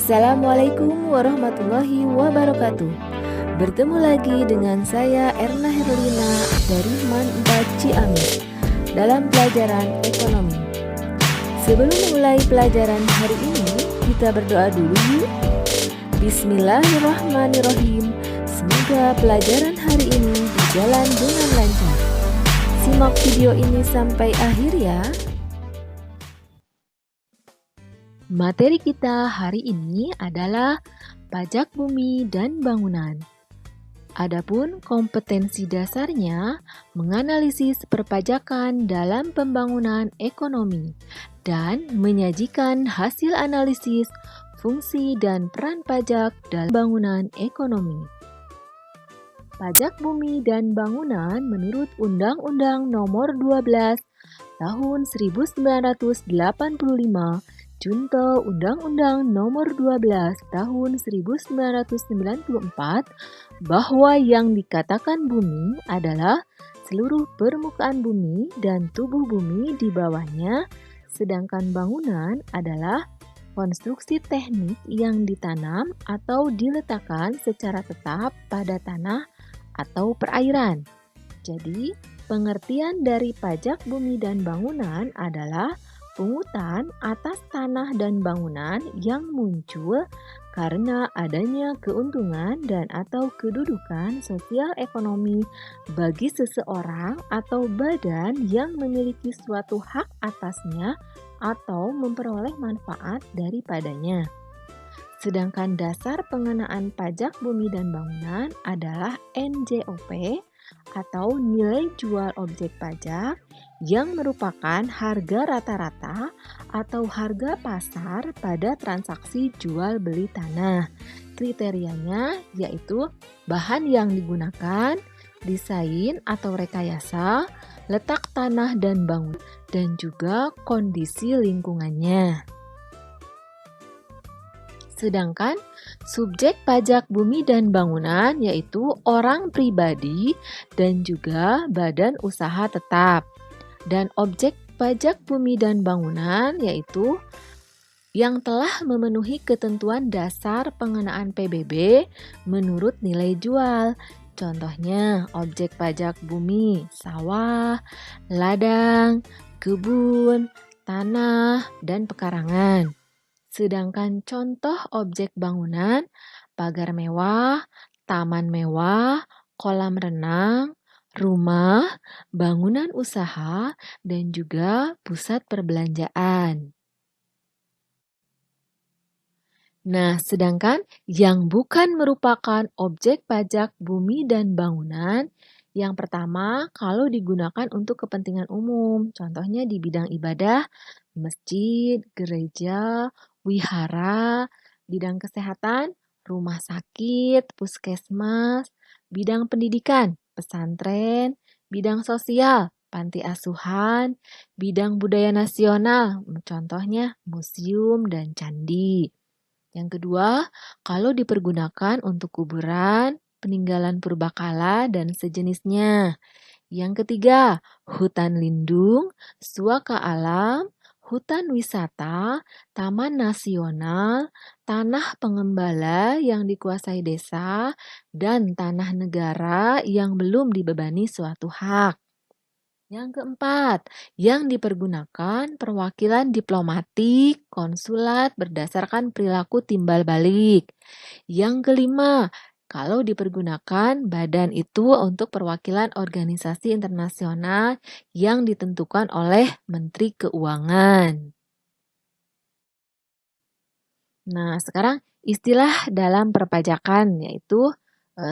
Assalamualaikum warahmatullahi wabarakatuh. Bertemu lagi dengan saya Erna Herlina dari MAN 4 Ciamis dalam pelajaran ekonomi. Sebelum mulai pelajaran hari ini, kita berdoa dulu yuk. Bismillahirrahmanirrahim. Semoga pelajaran hari ini berjalan dengan lancar. Simak video ini sampai akhir ya. Materi kita hari ini adalah pajak bumi dan bangunan. Adapun kompetensi dasarnya menganalisis perpajakan dalam pembangunan ekonomi dan menyajikan hasil analisis fungsi dan peran pajak dalam pembangunan ekonomi. Pajak bumi dan bangunan menurut Undang-Undang Nomor 12 Tahun 1985 Junto Undang-Undang Nomor 12 Tahun 1994 bahwa yang dikatakan bumi adalah seluruh permukaan bumi dan tubuh bumi di bawahnya, sedangkan bangunan adalah konstruksi teknik yang ditanam atau diletakkan secara tetap pada tanah atau perairan. Jadi, pengertian dari pajak bumi dan bangunan adalah pungutan atas tanah dan bangunan yang muncul karena adanya keuntungan dan atau kedudukan sosial ekonomi bagi seseorang atau badan yang memiliki suatu hak atasnya atau memperoleh manfaat daripadanya. Sedangkan dasar pengenaan pajak bumi dan bangunan adalah NJOP atau nilai jual objek pajak yang merupakan harga rata-rata atau harga pasar pada transaksi jual beli tanah. Kriterianya yaitu bahan yang digunakan, desain atau rekayasa, letak tanah dan bangunan, dan juga kondisi lingkungannya. Sedangkan subjek pajak bumi dan bangunan yaitu orang pribadi dan juga badan usaha tetap. Dan objek pajak bumi dan bangunan yaitu yang telah memenuhi ketentuan dasar pengenaan PBB menurut nilai jual. Contohnya objek pajak bumi, sawah, ladang, kebun, tanah, dan pekarangan. Sedangkan contoh objek bangunan, pagar mewah, taman mewah, kolam renang, rumah, bangunan usaha, dan juga pusat perbelanjaan. Nah, sedangkan yang bukan merupakan objek pajak bumi dan bangunan, yang pertama kalau digunakan untuk kepentingan umum, contohnya di bidang ibadah, masjid, gereja, wihara, bidang kesehatan, rumah sakit, puskesmas, bidang pendidikan, pesantren, bidang sosial, panti asuhan, bidang budaya nasional, contohnya museum dan candi. Yang kedua, kalau dipergunakan untuk kuburan, peninggalan purbakala, dan sejenisnya. Yang ketiga, hutan lindung, suaka alam, hutan wisata, taman nasional, tanah pengembala yang dikuasai desa, dan tanah negara yang belum dibebani suatu hak. Yang keempat, yang dipergunakan perwakilan diplomatik, konsulat berdasarkan perilaku timbal balik. Yang kelima, kalau dipergunakan badan itu untuk perwakilan organisasi internasional yang ditentukan oleh Menteri Keuangan. Nah, sekarang istilah dalam perpajakan yaitu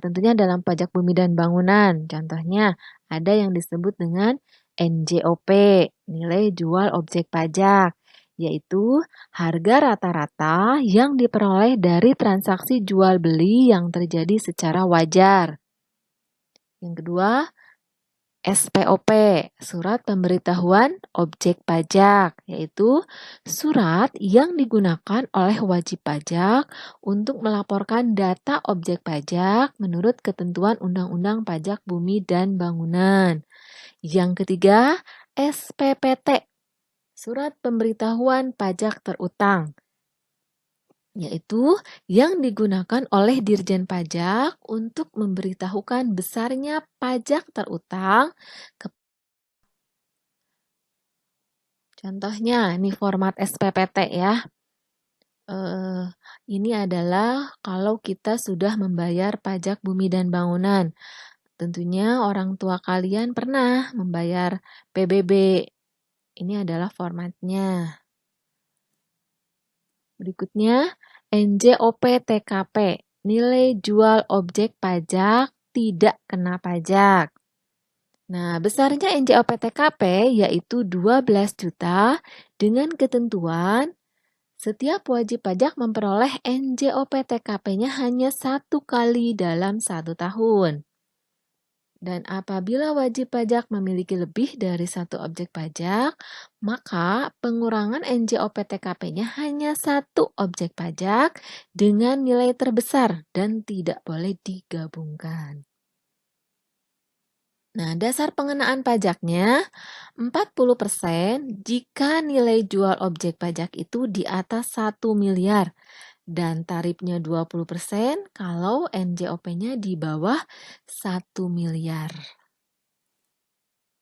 tentunya dalam pajak bumi dan bangunan. Contohnya ada yang disebut dengan NJOP, nilai jual objek pajak, yaitu harga rata-rata yang diperoleh dari transaksi jual beli yang terjadi secara wajar. Yang kedua, SPOP, surat pemberitahuan objek pajak, yaitu surat yang digunakan oleh wajib pajak untuk melaporkan data objek pajak menurut ketentuan Undang-Undang Pajak Bumi dan Bangunan. Yang ketiga, SPPT, surat pemberitahuan pajak terutang. yaitu yang digunakan oleh Dirjen Pajak untuk memberitahukan besarnya pajak terutang. Contohnya, ini format SPPT ya. Eh, ini adalah kalau kita sudah membayar pajak bumi dan bangunan. Tentunya orang tua kalian pernah membayar PBB. Ini adalah formatnya. Berikutnya, NJOP TKP, nilai jual objek pajak tidak kena pajak. Nah, besarnya NJOP TKP yaitu 12 juta dengan ketentuan setiap wajib pajak memperoleh NJOP TKP-nya hanya 1 kali dalam 1 tahun. Dan apabila wajib pajak memiliki lebih dari 1 objek pajak, maka pengurangan NJOP TKP-nya hanya 1 objek pajak dengan nilai terbesar dan tidak boleh digabungkan. Nah, dasar pengenaan pajaknya 40% jika nilai jual objek pajak itu di atas 1 miliar dan tarifnya 20% kalau NJOP-nya di bawah 1 miliar.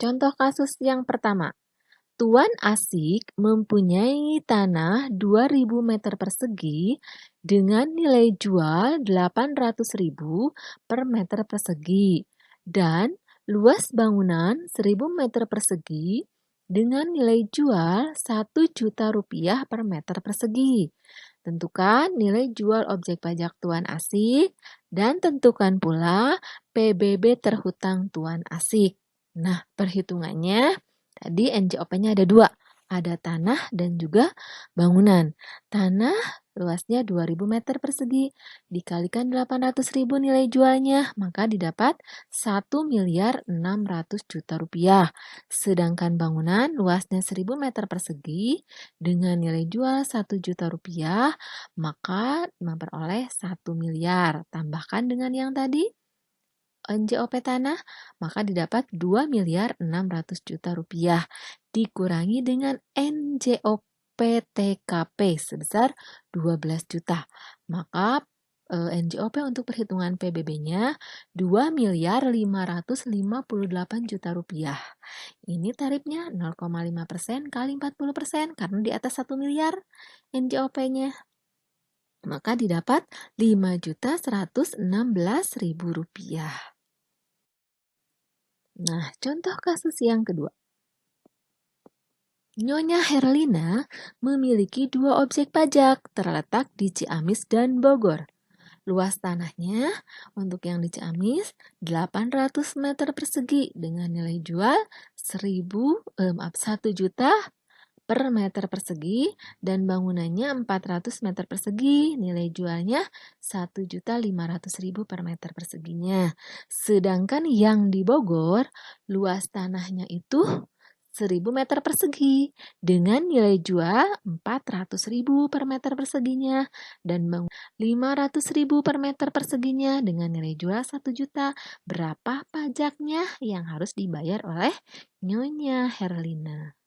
Contoh kasus yang pertama, Tuan Asik mempunyai tanah 2.000 meter persegi dengan nilai jual 800.000 per meter persegi dan luas bangunan 1.000 meter persegi dengan nilai jual 1 juta rupiah per meter persegi. Tentukan nilai jual objek pajak Tuan Asik dan tentukan pula PBB terhutang Tuan Asik. Nah, perhitungannya tadi NJOP-nya ada 2, ada tanah dan juga bangunan. Tanah luasnya 2.000 meter persegi, dikalikan 800.000 nilai jualnya, maka didapat 1.600.000.000 rupiah. Sedangkan bangunan luasnya 1.000 meter persegi dengan nilai jual 1 juta rupiah, maka memperoleh 1 miliar. Tambahkan dengan yang tadi, NJOP tanah, maka didapat 2.600.000.000 rupiah dikurangi dengan NJOP TKP sebesar 12 juta. Maka NJOP untuk perhitungan PBB-nya 2.558.000.000 rupiah. Ini tarifnya 0,5% kali 40% karena di atas 1 miliar NJOP-nya. Maka didapat 5.116.000 rupiah. Nah, contoh kasus yang kedua. Nyonya Herlina memiliki 2 objek pajak terletak di Ciamis dan Bogor. Luas tanahnya untuk yang di Ciamis 800 meter persegi dengan nilai jual 1 juta per meter persegi dan bangunannya 400 meter persegi, nilai jualnya 1.500.000 per meter perseginya. Sedangkan yang di Bogor, luas tanahnya itu 1.000 meter persegi dengan nilai jual 400.000 per meter perseginya dan 500.000 per meter perseginya dengan nilai jual 1 juta. Berapa pajaknya yang harus dibayar oleh Nyonya Herlina?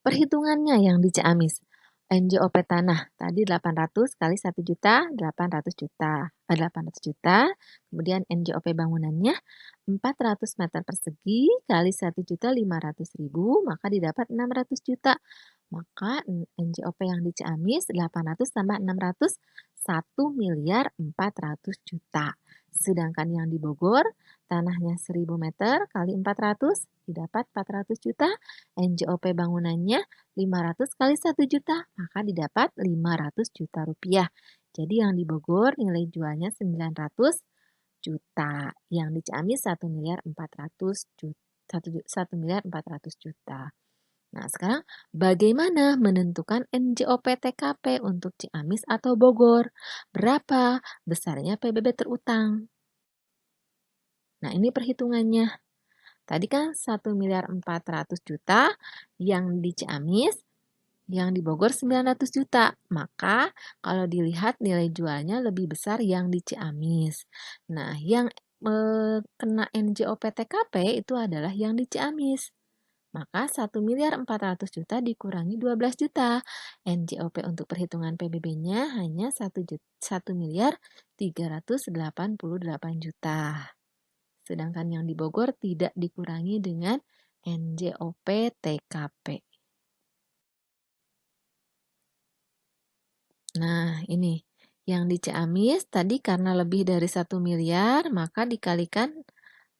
Perhitungannya yang di Ciamis. NJOP tanah tadi 800 kali 1 juta, 800 juta. 800 juta. Kemudian NJOP bangunannya 400 meter persegi kali 1.500.000, maka didapat 600 juta. Maka NJOP yang di Ciamis 800 tambah 600 1.400.000.000. Sedangkan yang di Bogor tanahnya 1.000 meter kali 400 didapat 400 juta. NJOP bangunannya 500 kali 1 juta, maka didapat 500 juta rupiah. Jadi yang di Bogor nilai jualnya 900 juta. Yang di Ciamis 1.400.000.000 juta. Nah, sekarang bagaimana menentukan NJOP TKP untuk Ciamis atau Bogor? Berapa besarnya PBB terutang? Nah, ini perhitungannya. Tadi kan 1.400.000.000 yang di Ciamis, yang di Bogor 900 juta. Maka kalau dilihat nilai jualnya lebih besar yang di Ciamis. Nah, yang kena NJOP TKP itu adalah yang di Ciamis. Maka 1.400.000.000 dikurangi 12 juta. NJOP untuk perhitungan PBB-nya hanya 1.388.000.000. Sedangkan yang di Bogor tidak dikurangi dengan NJOP TKP. Nah, ini. Yang di Ciamis tadi karena lebih dari 1 miliar, maka dikalikan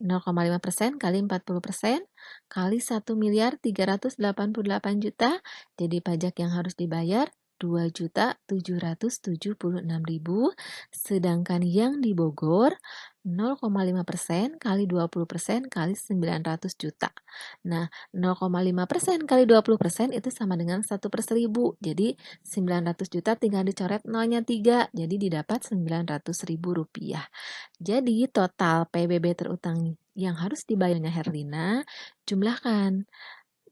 0,5% kali 40% kali 1.388.000.000. Jadi pajak yang harus dibayar 2.776.000. Sedangkan yang di Bogor 0,5% kali 20% kali 900 juta. Nah, 0,5% kali 20% itu sama dengan 1/1000. Jadi 900 juta tinggal dicoret nolnya 3. Jadi didapat Rp900.000. Jadi total PBB terutang yang harus dibayarnya Herlina jumlahkan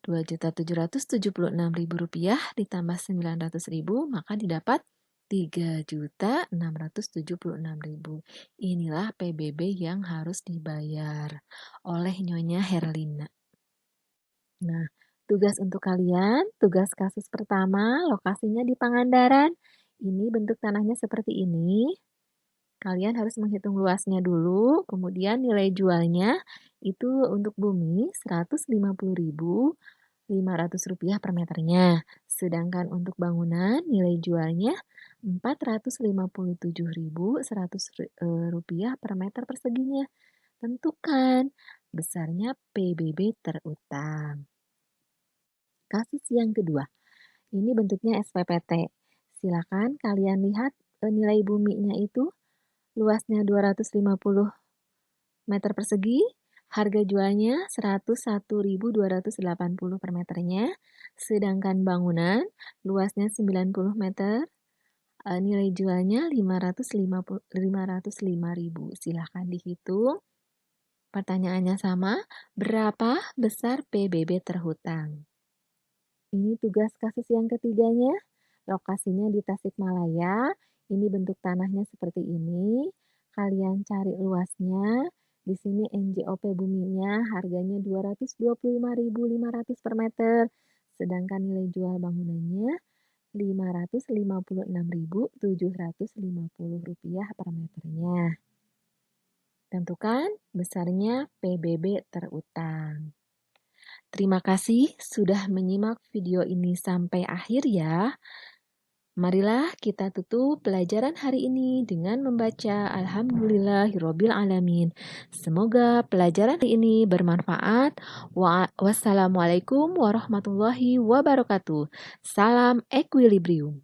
Rp2.776.000 ditambah 900.000, maka didapat Rp3.676.000. Inilah PBB yang harus dibayar oleh Nyonya Herlina. Nah, tugas untuk kalian, tugas kasus pertama, lokasinya di Pangandaran. Ini bentuk tanahnya seperti ini. Kalian harus menghitung luasnya dulu, kemudian nilai jualnya itu untuk bumi Rp150.500 per meternya. Sedangkan untuk bangunan nilai jualnya Rp457.100 per meter perseginya. Tentukan besarnya PBB terutang. Kasus yang kedua, ini bentuknya SPPT. Silakan kalian lihat nilai buminya itu luasnya 250 meter persegi, harga jualnya Rp101.280 per meternya, sedangkan bangunan luasnya 90 meter, nilai jualnya Rp505.000. Silahkan dihitung. Pertanyaannya sama, berapa besar PBB terhutang? Ini tugas kasus yang ketiganya, lokasinya di Tasikmalaya. Ini bentuk tanahnya seperti ini. Kalian cari luasnya. Di sini NJOP buminya harganya Rp225.500 per meter. Sedangkan nilai jual bangunannya Rp556.750 per meternya. Tentukan besarnya PBB terutang. Terima kasih sudah menyimak video ini sampai akhir ya. Marilah kita tutup pelajaran hari ini dengan membaca Alhamdulillahirrabbilalamin. Semoga pelajaran hari ini bermanfaat. Wassalamualaikum warahmatullahi wabarakatuh. Salam Equilibrium.